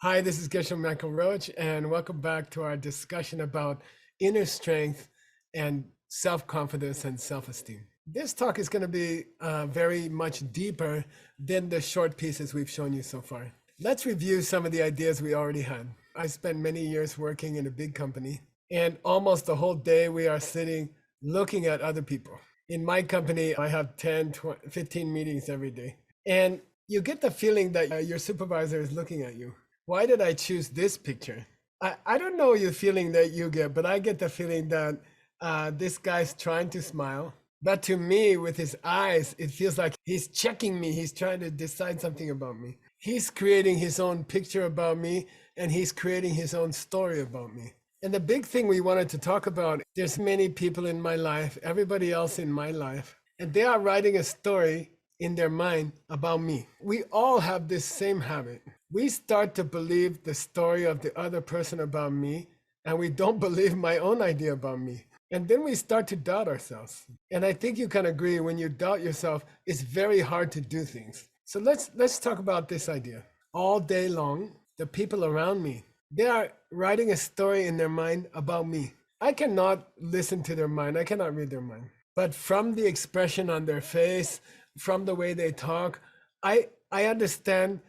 Hi, this is Geshem Michael Roach, and welcome back to our discussion about inner strength and self-confidence and self-esteem. This talk is going to be very much deeper than the short pieces we've shown you so far. Let's review some of the ideas we already had. I spent many years working in a big company, and almost the whole day we are sitting looking at other people. In my company, I have 10, 20, 15 meetings every day. And you get the feeling that your supervisor is looking at you. Why did I choose this picture? I don't know your feeling that you get, but I get the feeling that this guy's trying to smile. But to me, with his eyes, it feels like he's checking me. He's trying to decide something about me. He's creating his own picture about me, and he's creating his own story about me. And the big thing we wanted to talk about, there's many people in my life, everybody else in my life, and they are writing a story in their mind about me. We all have this same habit. We start to believe the story of the other person about me, and we don't believe my own idea about me. And then we start to doubt ourselves. And I think you can agree, when you doubt yourself, it's very hard to do things. So let's talk about this idea. All day long, the people around me, they are writing a story in their mind about me. I cannot listen to their mind. I cannot read their mind. But from the expression on their face, from the way they talk, I understand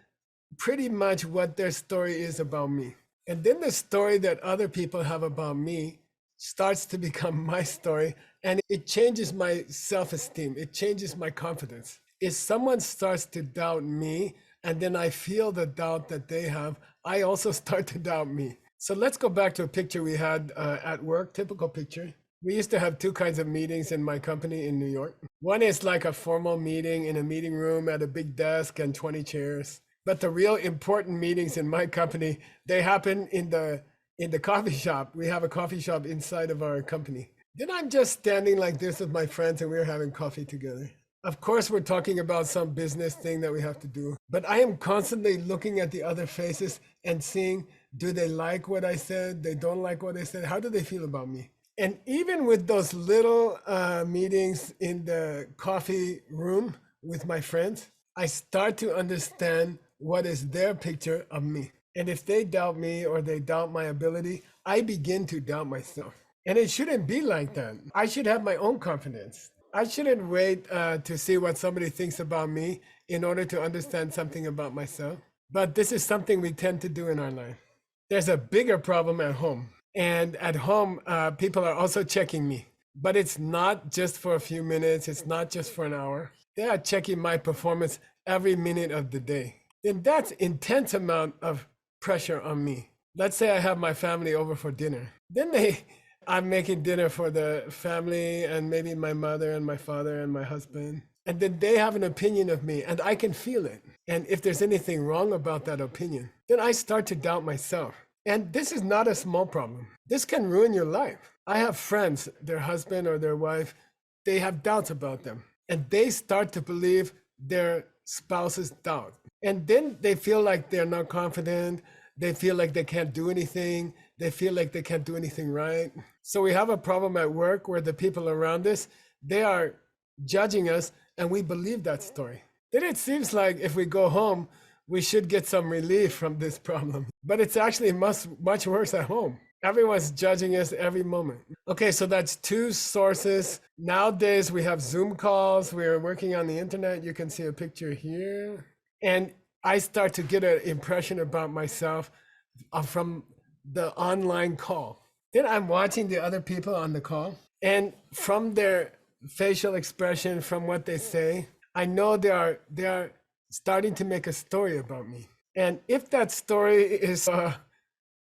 pretty much what their story is about me. And then the story that other people have about me starts to become my story, and it changes my self-esteem. It changes my confidence. If someone starts to doubt me, and then I feel the doubt that they have, I also start to doubt me. So let's go back to a picture we had at work, typical picture. We used to have two kinds of meetings in my company in New York. One is like a formal meeting in a meeting room at a big desk and 20 chairs. But the real important meetings in my company, they happen in the coffee shop. We have a coffee shop inside of our company. Then I'm just standing like this with my friends, and we're having coffee together. Of course, we're talking about some business thing that we have to do, but I am constantly looking at the other faces and seeing, do they like what I said? They don't like what I said? How do they feel about me? And even with those little meetings in the coffee room with my friends, I start to understand what is their picture of me. And if they doubt me or they doubt my ability, I begin to doubt myself. And it shouldn't be like that. I should have my own confidence. I shouldn't wait to see what somebody thinks about me in order to understand something about myself. But this is something we tend to do in our life. There's a bigger problem at home. And at home, people are also checking me. But it's not just for a few minutes. It's not just for an hour. They are checking my performance every minute of the day. Then that's intense amount of pressure on me. Let's say I have my family over for dinner. Then I'm making dinner for the family and maybe my mother and my father and my husband. And then they have an opinion of me, and I can feel it. And if there's anything wrong about that opinion, then I start to doubt myself. And this is not a small problem. This can ruin your life. I have friends, their husband or their wife, they have doubts about them. And they start to believe their spouse's doubt. And then they feel like they're not confident. They feel like they can't do anything. They feel like they can't do anything right. So we have a problem at work where the people around us, they are judging us, and we believe that story. Then it seems like if we go home, we should get some relief from this problem. But it's actually much worse at home. Everyone's judging us every moment. Okay, so that's two sources. Nowadays, we have Zoom calls. We're working on the internet. You can see a picture here. And I start to get an impression about myself from the online call. Then I'm watching the other people on the call. And from their facial expression, from what they say, I know they are starting to make a story about me. And if that story is a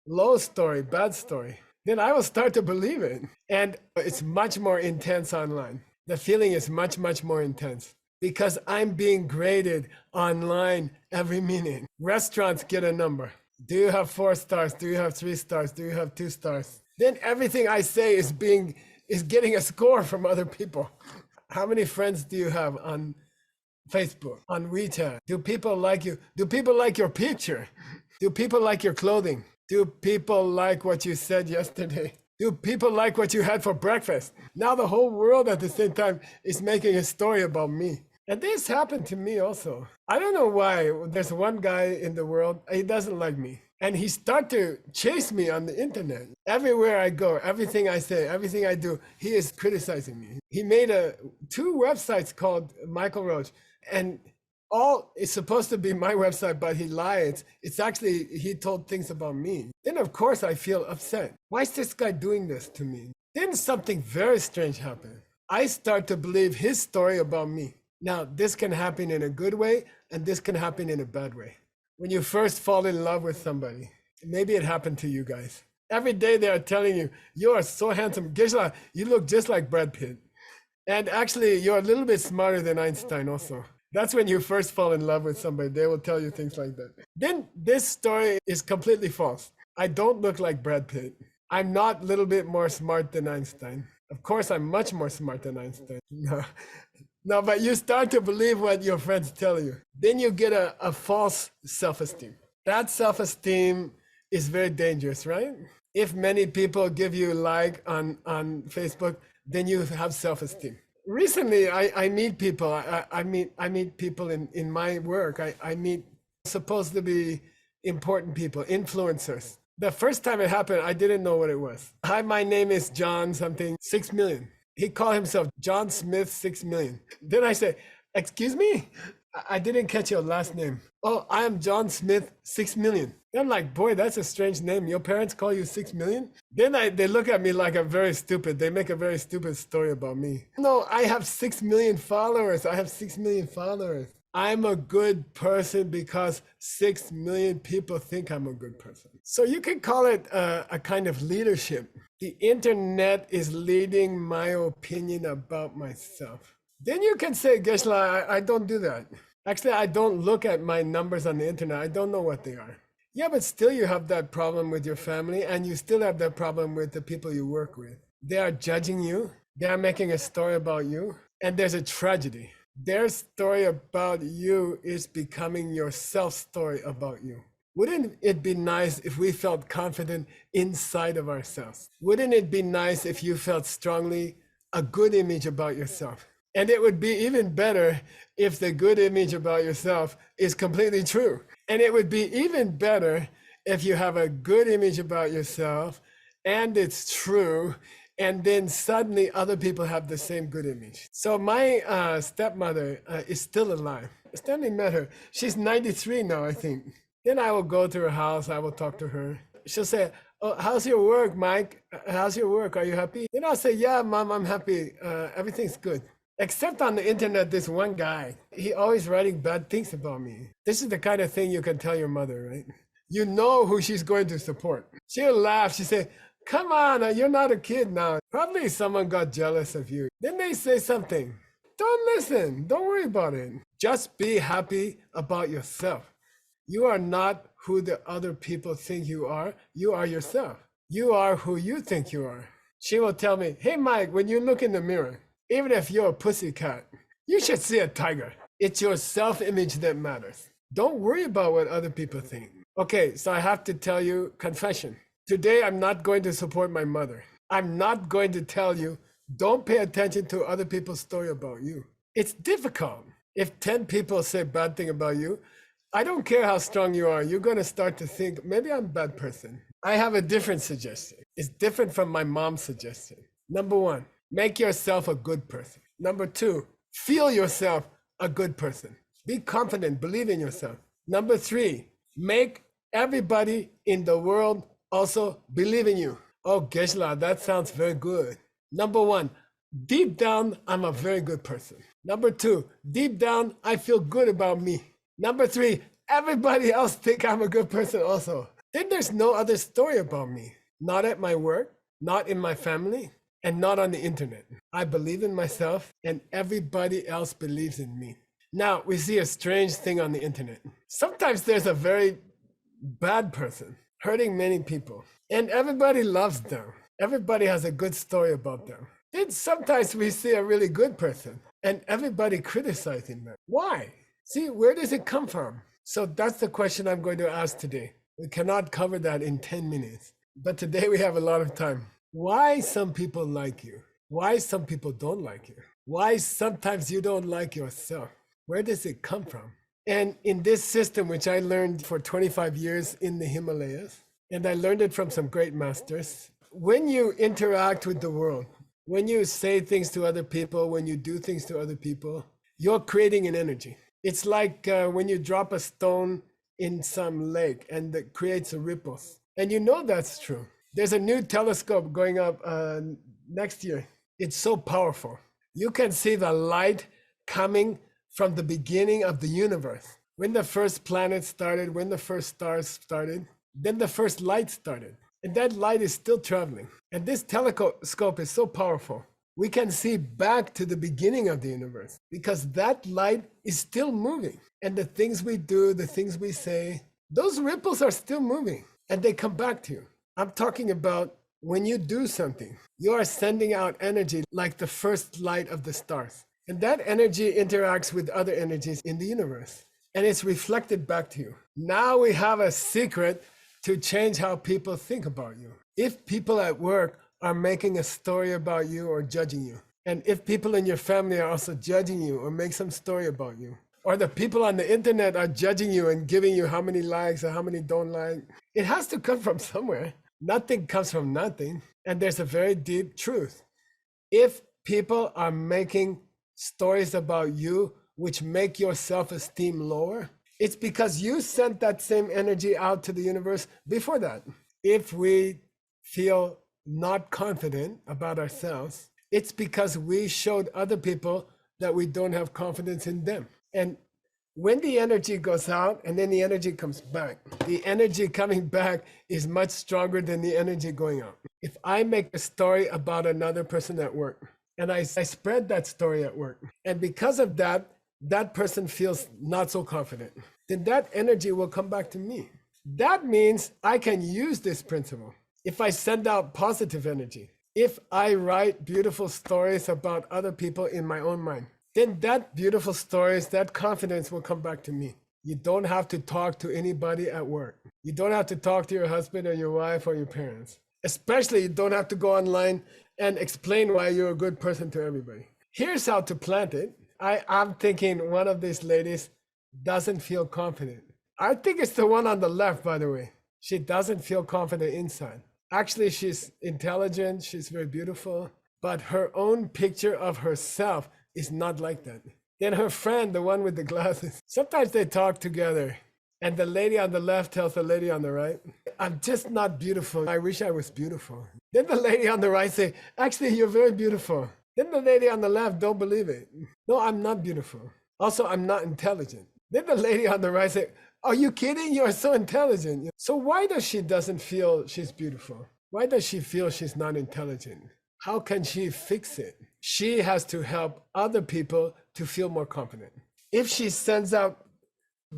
low story, bad story, then I will start to believe it. And it's much more intense online. The feeling is much, much more intense because I'm being graded online every minute. Restaurants get a number. Do you have 4 stars? Do you have 3 stars? Do you have 2 stars? Then everything I say is getting a score from other people. How many friends do you have on Facebook, on WeChat? Do people like you? Do people like your picture? Do people like your clothing? Do people like what you said yesterday? Do people like what you had for breakfast? Now the whole world at the same time is making a story about me. And this happened to me also. I don't know why. There's one guy in the world, he doesn't like me. And he started to chase me on the internet. Everywhere I go, everything I say, everything I do, he is criticizing me. He made two websites called Michael Roach, and all is supposed to be my website, but he lied. It's actually, he told things about me. Then of course I feel upset. Why is this guy doing this to me? Then something very strange happened. I start to believe his story about me. Now, this can happen in a good way, and this can happen in a bad way. When you first fall in love with somebody, maybe it happened to you guys. Every day they are telling you, you are so handsome. Gisela, you look just like Brad Pitt. And actually, you're a little bit smarter than Einstein also. That's when you first fall in love with somebody. They will tell you things like that. Then this story is completely false. I don't look like Brad Pitt. I'm not a little bit more smart than Einstein. Of course, I'm much more smart than Einstein. No, but you start to believe what your friends tell you. Then you get a false self-esteem. That self-esteem is very dangerous, right? If many people give you a like on Facebook, then you have self-esteem. Recently, I meet people. I meet people in my work. I meet supposed to be important people, influencers. The first time it happened, I didn't know what it was. Hi, my name is John something, 6 million. He called himself John Smith 6 million. Then I said, excuse me? I didn't catch your last name. Oh, I am John Smith 6 million. I'm like, boy, that's a strange name. Your parents call you 6 million? Then they look at me like I'm very stupid. They make a very stupid story about me. No, I have 6 million followers. I have 6 million followers. I'm a good person because 6 million people think I'm a good person. So you can call it a kind of leadership. The internet is leading my opinion about myself. Then you can say, Gesla, I don't do that. Actually, I don't look at my numbers on the internet. I don't know what they are. Yeah, but still you have that problem with your family, and you still have that problem with the people you work with. They are judging you. They are making a story about you, and there's a tragedy. Their story about you is becoming your self-story about you. Wouldn't it be nice if we felt confident inside of ourselves? Wouldn't it be nice if you felt strongly a good image about yourself? And it would be even better if the good image about yourself is completely true. And it would be even better if you have a good image about yourself and it's true, and then suddenly other people have the same good image. So my stepmother is still alive. I still met her. She's 93 now, I think. Then I will go to her house. I will talk to her. She'll say, oh, how's your work, Mike? How's your work? Are you happy? Then I'll say, yeah, Mom, I'm happy. Everything's good. Except on the internet, this one guy, he always writing bad things about me. This is the kind of thing you can tell your mother, right? You know who she's going to support. She'll laugh. She'll say, come on, you're not a kid now. Probably someone got jealous of you. Then they say something. Don't listen. Don't worry about it. Just be happy about yourself. You are not who the other people think you are. You are yourself. You are who you think you are. She will tell me, hey, Mike, when you look in the mirror, even if you're a pussycat, you should see a tiger. It's your self-image that matters. Don't worry about what other people think. Okay, so I have to tell you, confession. Today, I'm not going to support my mother. I'm not going to tell you, don't pay attention to other people's story about you. It's difficult. If 10 people say bad thing about you, I don't care how strong you are. You're going to start to think, maybe I'm a bad person. I have a different suggestion. It's different from my mom's suggestion. Number one, make yourself a good person. Number two, feel yourself a good person. Be confident, believe in yourself. Number three, make everybody in the world also believe in you. Oh, Gesla, that sounds very good. Number one, deep down, I'm a very good person. Number two, deep down, I feel good about me. Number three, everybody else think I'm a good person also. Then there's no other story about me. Not at my work, not in my family, and not on the internet. I believe in myself and everybody else believes in me. Now, we see a strange thing on the internet. Sometimes there's a very bad person hurting many people and everybody loves them. Everybody has a good story about them. Then sometimes we see a really good person and everybody criticizing them. Why? See, where does it come from? So that's the question I'm going to ask today. We cannot cover that in 10 minutes, but today we have a lot of time. Why some people like you? Why some people don't like you? Why sometimes you don't like yourself? Where does it come from? And in this system, which I learned for 25 years in the Himalayas, and I learned it from some great masters, when you interact with the world, when you say things to other people, when you do things to other people, you're creating an energy. It's like when you drop a stone in some lake and it creates a ripple. And you know that's true. There's a new telescope going up next year. It's so powerful. You can see the light coming from the beginning of the universe. When the first planet started, when the first stars started, then the first light started. And that light is still traveling. And this telescope is so powerful. We can see back to the beginning of the universe because that light is still moving. And the things we do, the things we say, those ripples are still moving and they come back to you. I'm talking about when you do something, you are sending out energy like the first light of the stars. And that energy interacts with other energies in the universe and it's reflected back to you. Now we have a secret to change how people think about you. If people at work are making a story about you or judging you, and if people in your family are also judging you or make some story about you, or the people on the internet are judging you and giving you how many likes or how many don't like, it has to come from somewhere. Nothing comes from nothing. And there's a very deep truth. If people are making stories about you which make your self-esteem lower, it's because you sent that same energy out to the universe before that. If we feel not confident about ourselves, it's because we showed other people that we don't have confidence in them. And when the energy goes out and then the energy comes back, the energy coming back is much stronger than the energy going out. If I make a story about another person at work and I spread that story at work, and because of that, that person feels not so confident, then that energy will come back to me. That means I can use this principle. If I send out positive energy, if I write beautiful stories about other people in my own mind, then that beautiful stories, that confidence will come back to me. You don't have to talk to anybody at work. You don't have to talk to your husband or your wife or your parents. Especially you don't have to go online and explain why you're a good person to everybody. Here's how to plant it. I'm thinking one of these ladies doesn't feel confident. I think it's the one on the left, by the way. She doesn't feel confident inside. Actually, she's intelligent, she's very beautiful, but her own picture of herself is not like that. Then her friend, the one with the glasses, sometimes they talk together and the lady on the left tells the lady on the right, I'm just not beautiful. I wish I was beautiful. Then the lady on the right say, actually, you're very beautiful. Then the lady on the left don't believe it. No, I'm not beautiful. Also, I'm not intelligent. Then the lady on the right say, are you kidding? You're so intelligent. So why does she doesn't feel she's beautiful? Why does she feel she's not intelligent? How can she fix it? She has to help other people to feel more confident. If she sends out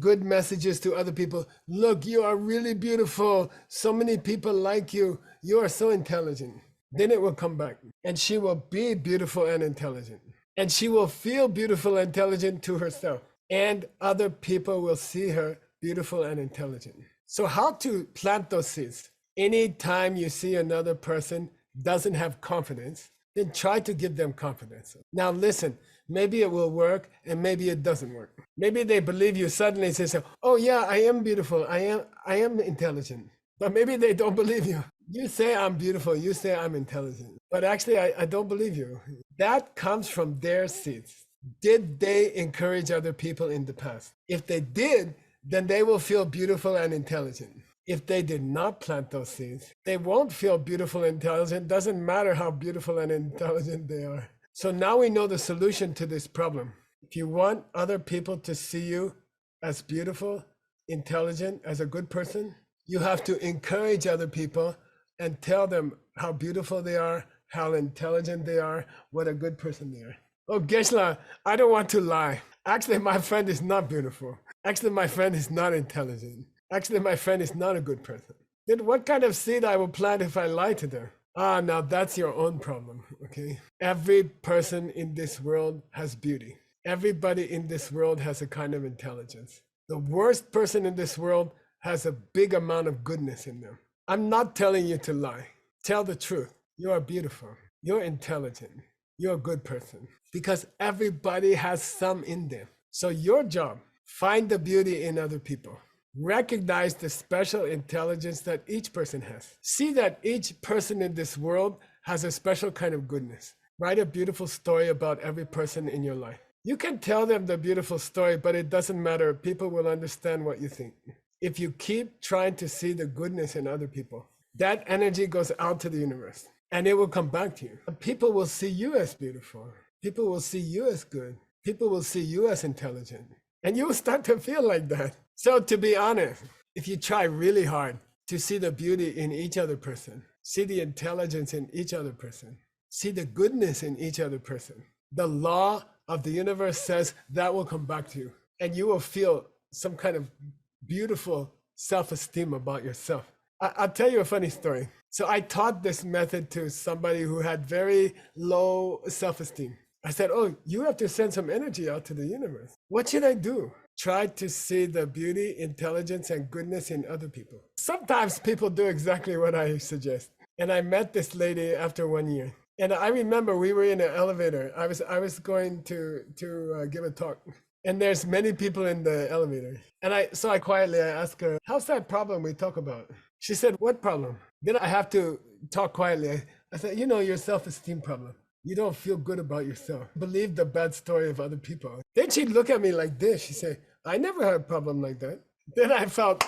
good messages to other people, look, you are really beautiful. So many people like you. You are so intelligent. Then it will come back and she will be beautiful and intelligent. And she will feel beautiful and intelligent to herself. And other people will see her beautiful and intelligent. So how to plant those seeds? Anytime you see another person doesn't have confidence, then try to give them confidence. Now listen, maybe it will work and maybe it doesn't work. Maybe they believe you suddenly say, oh yeah, I am beautiful, I am intelligent. But maybe they don't believe you. You say I'm beautiful, you say I'm intelligent. But actually I don't believe you. That comes from their seeds. Did they encourage other people in the past? If they did, then they will feel beautiful and intelligent. If they did not plant those seeds, they won't feel beautiful and intelligent. Doesn't matter how beautiful and intelligent they are. So now we know the solution to this problem. If you want other people to see you as beautiful, intelligent, as a good person, you have to encourage other people and tell them how beautiful they are, how intelligent they are, what a good person they are. Oh, Geshe-la, I don't want to lie. Actually, my friend is not beautiful. Actually, my friend is not intelligent. Actually, my friend is not a good person. Then what kind of seed I will plant if I lie to them? Now that's your own problem, okay? Every person in this world has beauty. Everybody in this world has a kind of intelligence. The worst person in this world has a big amount of goodness in them. I'm not telling you to lie. Tell the truth. You are beautiful. You're intelligent. You're a good person. Because everybody has some in them. So your job Find the beauty in other people. Recognize the special intelligence that each person has. See that each person in this world has a special kind of goodness. Write a beautiful story about every person in your life. You can tell them the beautiful story, but it doesn't matter. People will understand what you think. If you keep trying to see the goodness in other people, that energy goes out to the universe and it will come back to you. People will see you as beautiful. People will see you as good. People will see you as intelligent. And you will start to feel like that. So to be honest, if you try really hard to see the beauty in each other person, see the intelligence in each other person, see the goodness in each other person, the law of the universe says that will come back to you. And you will feel some kind of beautiful self-esteem about yourself. I'll tell you a funny story. So I taught this method to somebody who had very low self-esteem. I said, oh, you have to send some energy out to the universe. What should I do? Try to see the beauty, intelligence, and goodness in other people. Sometimes people do exactly what I suggest. And I met this lady after 1 year. And I remember we were in an elevator. I was going to give a talk. And there's many people in the elevator. And I quietly asked her, how's that problem we talk about? She said, what problem? Then I have to talk quietly. I said, your self-esteem problem. You don't feel good about yourself. Believe the bad story of other people. Then she'd look at me like this. She said, I never had a problem like that. Then I felt,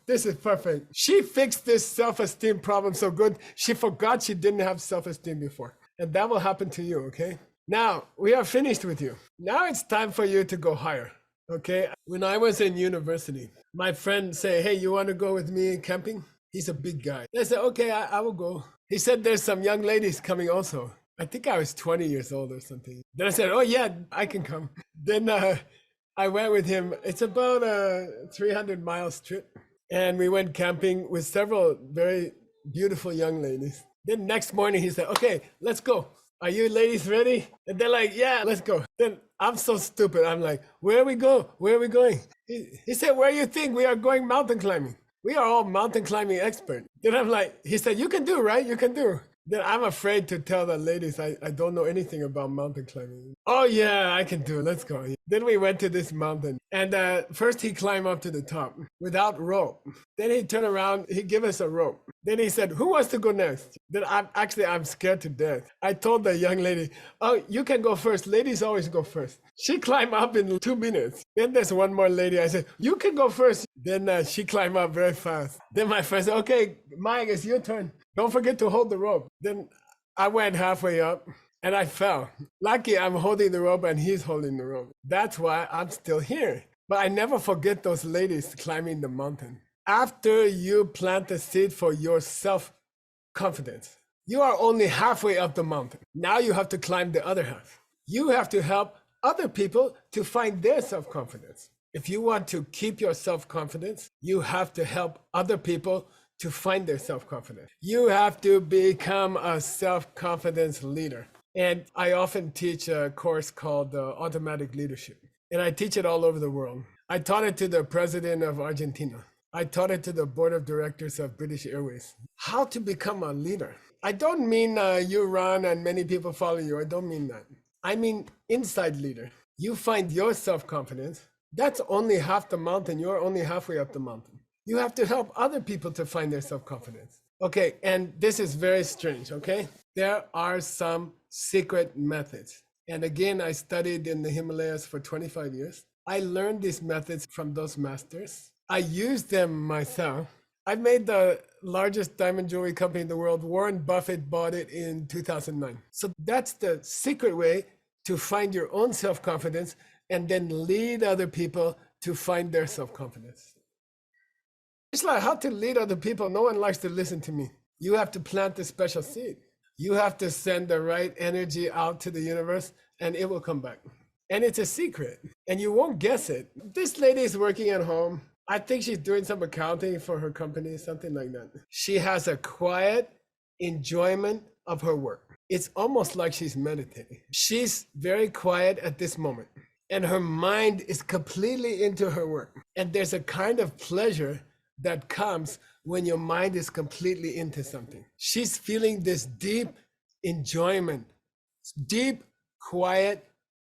this is perfect. She fixed this self-esteem problem so good, she forgot she didn't have self-esteem before. And that will happen to you, okay? Now, we are finished with you. Now it's time for you to go higher, okay? When I was in university, my friend said, hey, you want to go with me camping? He's a big guy. I said, okay, I will go. He said, there's some young ladies coming also. I think I was 20 years old or something. Then I said, oh yeah, I can come. Then I went with him. It's about a 300-mile trip. And we went camping with several very beautiful young ladies. Then next morning he said, okay, let's go. Are you ladies ready? And they're like, yeah, let's go. Then I'm so stupid. I'm like, where we go? Where are we going? He said, where do you think? We are going mountain climbing. We are all mountain climbing experts. Then I'm like, he said, you can do, right? You can do. Then I'm afraid to tell the ladies I don't know anything about mountain climbing. Oh yeah, I can do it. Let's go. Then we went to this mountain. And first he climbed up to the top without rope. Then he turned around, he gave us a rope. Then he said, who wants to go next? Then I'm scared to death. I told the young lady, oh, you can go first. Ladies always go first. She climbed up in 2 minutes. Then there's one more lady. I said, you can go first. Then she climbed up very fast. Then my friend said, okay, Mike, it's your turn. Don't forget to hold the rope. Then I went halfway up and I fell. Lucky I'm holding the rope and he's holding the rope. That's why I'm still here. But I never forget those ladies climbing the mountain. After you plant the seed for your self-confidence, you are only halfway up the mountain. Now you have to climb the other half. You have to help other people to find their self-confidence. If you want to keep your self-confidence, you have to help other people to find their self-confidence. You have to become a self-confidence leader. And I often teach a course called Automatic Leadership. And I teach it all over the world. I taught it to the president of Argentina. I taught it to the board of directors of British Airways. How to become a leader. I don't mean you run and many people follow you. I don't mean that. I mean inside leader. You find your self-confidence. That's only half the mountain. You're only halfway up the mountain. You have to help other people to find their self-confidence. Okay, and this is very strange, okay? There are some secret methods. And again, I studied in the Himalayas for 25 years. I learned these methods from those masters. I used them myself. I made the largest diamond jewelry company in the world. Warren Buffett bought it in 2009. So that's the secret way to find your own self-confidence and then lead other people to find their self-confidence. It's like how to lead other people. No one likes to listen to me. You have to plant the special seed. You have to send the right energy out to the universe and it will come back. And it's a secret and you won't guess it. This lady is working at home. I think she's doing some accounting for her company, something like that. She has a quiet enjoyment of her work. It's almost like she's meditating. She's very quiet at this moment and her mind is completely into her work. And there's a kind of pleasure that comes when your mind is completely into something. She's feeling this deep enjoyment, deep, quiet,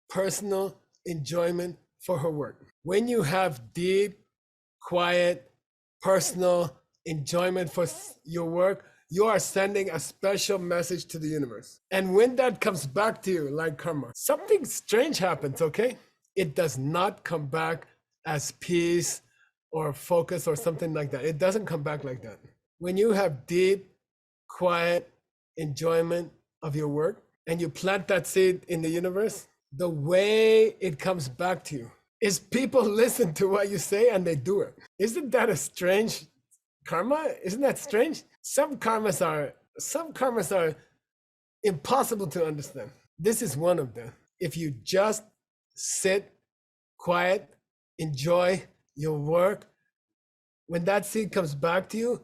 personal enjoyment for her work. When you have deep, quiet, personal enjoyment for your work, you are sending a special message to the universe. And when that comes back to you, like karma, something strange happens, okay? It does not come back as peace or focus or something like that. It doesn't come back like that. When you have deep, quiet enjoyment of your work and you plant that seed in the universe, the way it comes back to you is people listen to what you say and they do it. Isn't that a strange karma? Isn't that strange? Some karmas are impossible to understand. This is one of them. If you just sit quiet, enjoy your work, when that seed comes back to you,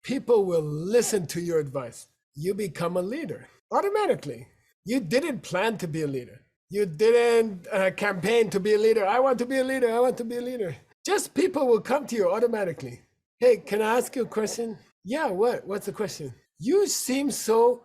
people will listen to your advice. You become a leader automatically. You didn't plan to be a leader. You didn't campaign to be a leader. I want to be a leader. I want to be a leader. Just people will come to you automatically. Hey, can I ask you a question? Yeah, what? What's the question? You seem so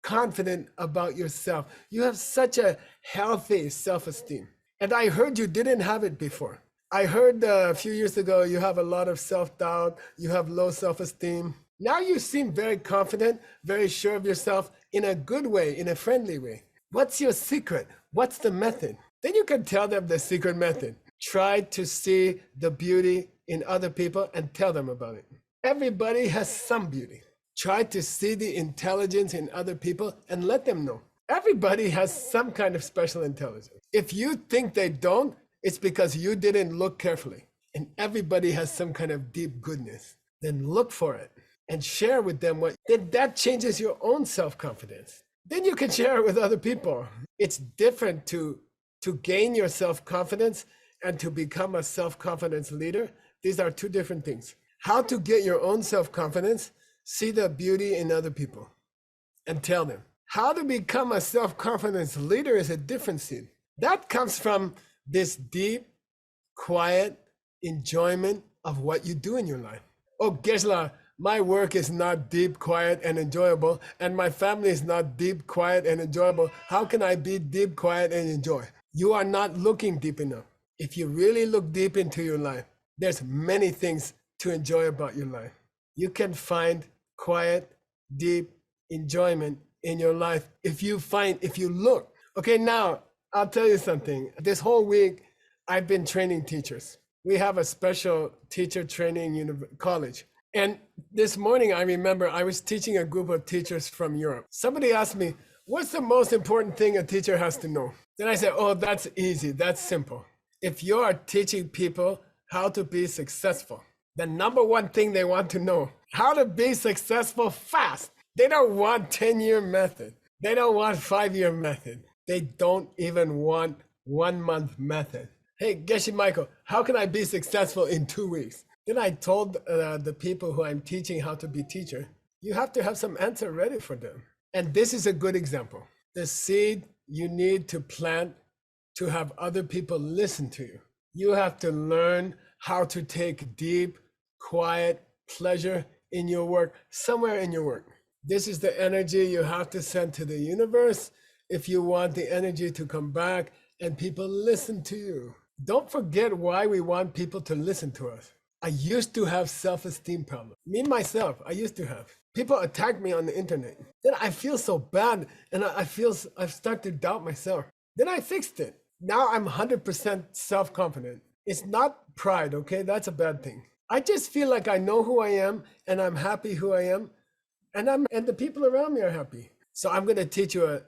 confident about yourself. You have such a healthy self-esteem. And I heard you didn't have it before. I heard a few years ago you have a lot of self-doubt, you have low self-esteem. Now you seem very confident, very sure of yourself in a good way, in a friendly way. What's your secret? What's the method? Then you can tell them the secret method. Try to see the beauty in other people and tell them about it. Everybody has some beauty. Try to see the intelligence in other people and let them know. Everybody has some kind of special intelligence. If you think they don't, it's because you didn't look carefully. And everybody has some kind of deep goodness. Then look for it and share with them what, then that changes your own self-confidence. Then you can share it with other people. It's different to gain your self-confidence and to become a self-confidence leader. These are two different things. How to get your own self-confidence, see the beauty in other people and tell them. How to become a self-confidence leader is a different scene. That comes from this deep, quiet enjoyment of what you do in your life. Oh, Gesla, my work is not deep, quiet, and enjoyable, and my family is not deep, quiet, and enjoyable. How can I be deep, quiet, and enjoy? You are not looking deep enough. If you really look deep into your life, there's many things to enjoy about your life. You can find quiet, deep enjoyment in your life if you look. Okay, now I'll tell you something. This whole week, I've been training teachers. We have a special teacher training college. And this morning, I remember I was teaching a group of teachers from Europe. Somebody asked me, what's the most important thing a teacher has to know? Then I said, oh, that's easy, that's simple. If you are teaching people how to be successful, the number one thing they want to know, how to be successful fast. They don't want 10-year method. They don't want 5-year method. They don't even want 1-month method. Hey, Geshe Michael, how can I be successful in 2 weeks? Then I told the people who I'm teaching how to be teacher, you have to have some answer ready for them. And this is a good example. The seed you need to plant to have other people listen to you. You have to learn how to take deep, quiet pleasure in your work, somewhere in your work. This is the energy you have to send to the universe if you want the energy to come back and people listen to you. Don't forget why we want people to listen to us. I used to have self-esteem problems. Me, myself, I used to have. People attack me on the internet. Then I feel so bad and I start to doubt myself. Then I fixed it. Now I'm 100% self-confident. It's not pride, okay? That's a bad thing. I just feel like I know who I am and I'm happy who I am and the people around me are happy. So I'm going to teach you a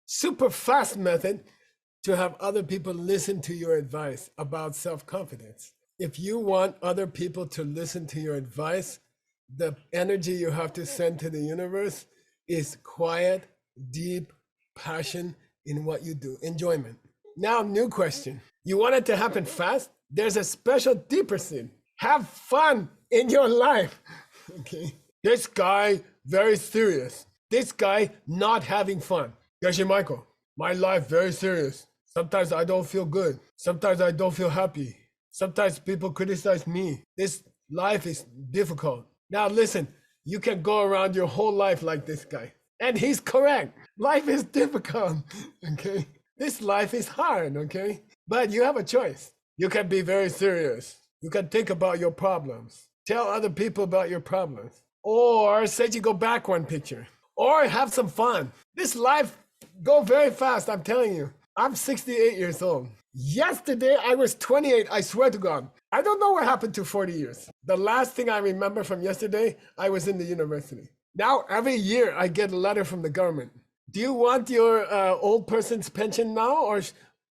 super fast method to have other people listen to your advice about self-confidence. If you want other people to listen to your advice, the energy you have to send to the universe is quiet, deep passion in what you do, enjoyment. Now, new question. You want it to happen fast? There's a special deeper scene. Have fun in your life. Okay. This guy, very serious. This guy, not having fun. Geshe Michael, my life, very serious. Sometimes I don't feel good. Sometimes I don't feel happy. Sometimes people criticize me. This life is difficult. Now listen, you can go around your whole life like this guy. And he's correct. Life is difficult, okay? This life is hard, okay? But you have a choice. You can be very serious. You can think about your problems. Tell other people about your problems. Or say you go back one picture. Or have some fun. This life go very fast, I'm telling you. I'm 68 years old. Yesterday I was 28, I swear to God. I don't know what happened to 40 years. The last thing I remember from yesterday, I was in the university. Now every year I get a letter from the government. Do you want your old person's pension now,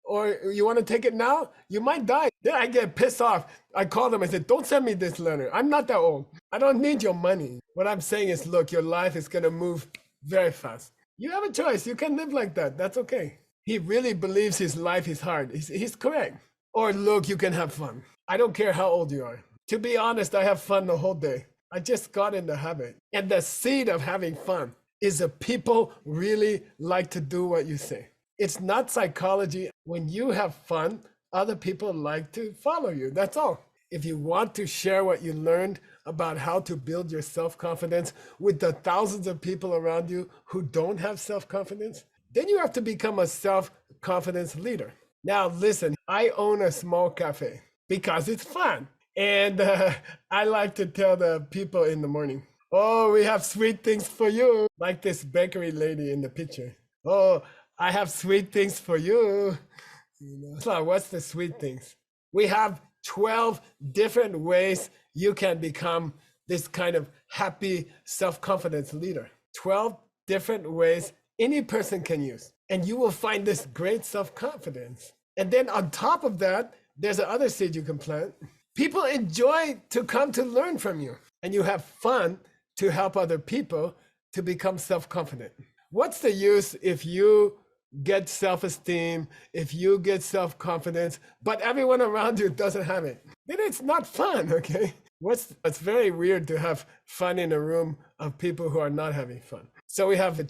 or you want to take it now? You might die. Then I get pissed off. I call them. I said, "Don't send me this letter. I'm not that old. I don't need your money." What I'm saying is, look, your life is gonna move very fast. You have a choice. You can live like that. That's okay. He really believes his life is hard. He's correct. Or look, you can have fun. I don't care how old you are. To be honest, I have fun the whole day. I just got in the habit. And the seed of having fun is that people really like to do what you say. It's not psychology. When you have fun, other people like to follow you. That's all. If you want to share what you learned about how to build your self-confidence with the thousands of people around you who don't have self-confidence, then you have to become a self-confidence leader. Now, listen, I own a small cafe because it's fun. And I like to tell the people in the morning, "Oh, we have sweet things for you." Like this bakery lady in the picture. "Oh, I have sweet things for you." So what's the sweet things? We have 12 different ways you can become this kind of happy self-confidence leader. 12 different ways any person can use. And you will find this great self-confidence. And then on top of that, there's another seed you can plant. People enjoy to come to learn from you. And you have fun to help other people to become self-confident. What's the use if you get self-esteem, if you get self-confidence, but everyone around you doesn't have it? Then it's not fun, okay? It's very weird to have fun in a room of people who are not having fun. So we have a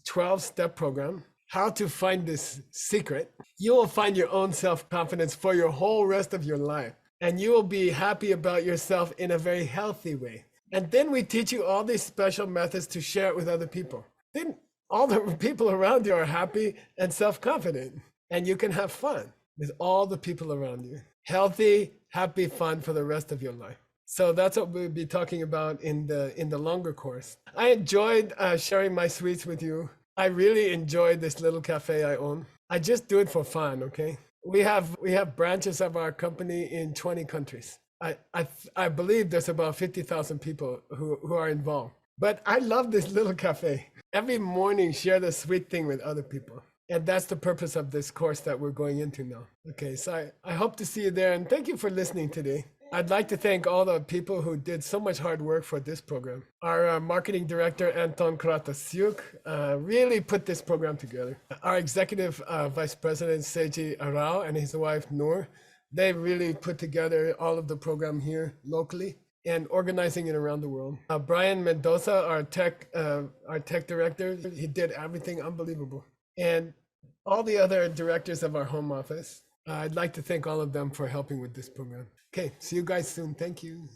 12-step program, how to find this secret. You will find your own self-confidence for your whole rest of your life. And you will be happy about yourself in a very healthy way. And then we teach you all these special methods to share it with other people. Then all the people around you are happy and self-confident. And you can have fun with all the people around you. Healthy, happy fun for the rest of your life. So that's what we'll be talking about in the longer course. I enjoyed sharing my sweets with you. I really enjoyed this little cafe I own. I just do it for fun, okay? We have branches of our company in 20 countries. I believe there's about 50,000 people who are involved. But I love this little cafe. Every morning, share the sweet thing with other people. And that's the purpose of this course that we're going into now. Okay, so I hope to see you there. And thank you for listening today. I'd like to thank all the people who did so much hard work for this program. Our marketing director, Anton Kratasiuk, really put this program together. Our executive vice president, Seiji Arao, and his wife, Noor, they really put together all of the program here locally and organizing it around the world. Brian Mendoza, our tech director, he did everything unbelievable. And all the other directors of our home office, I'd like to thank all of them for helping with this program. Okay, see you guys soon. Thank you.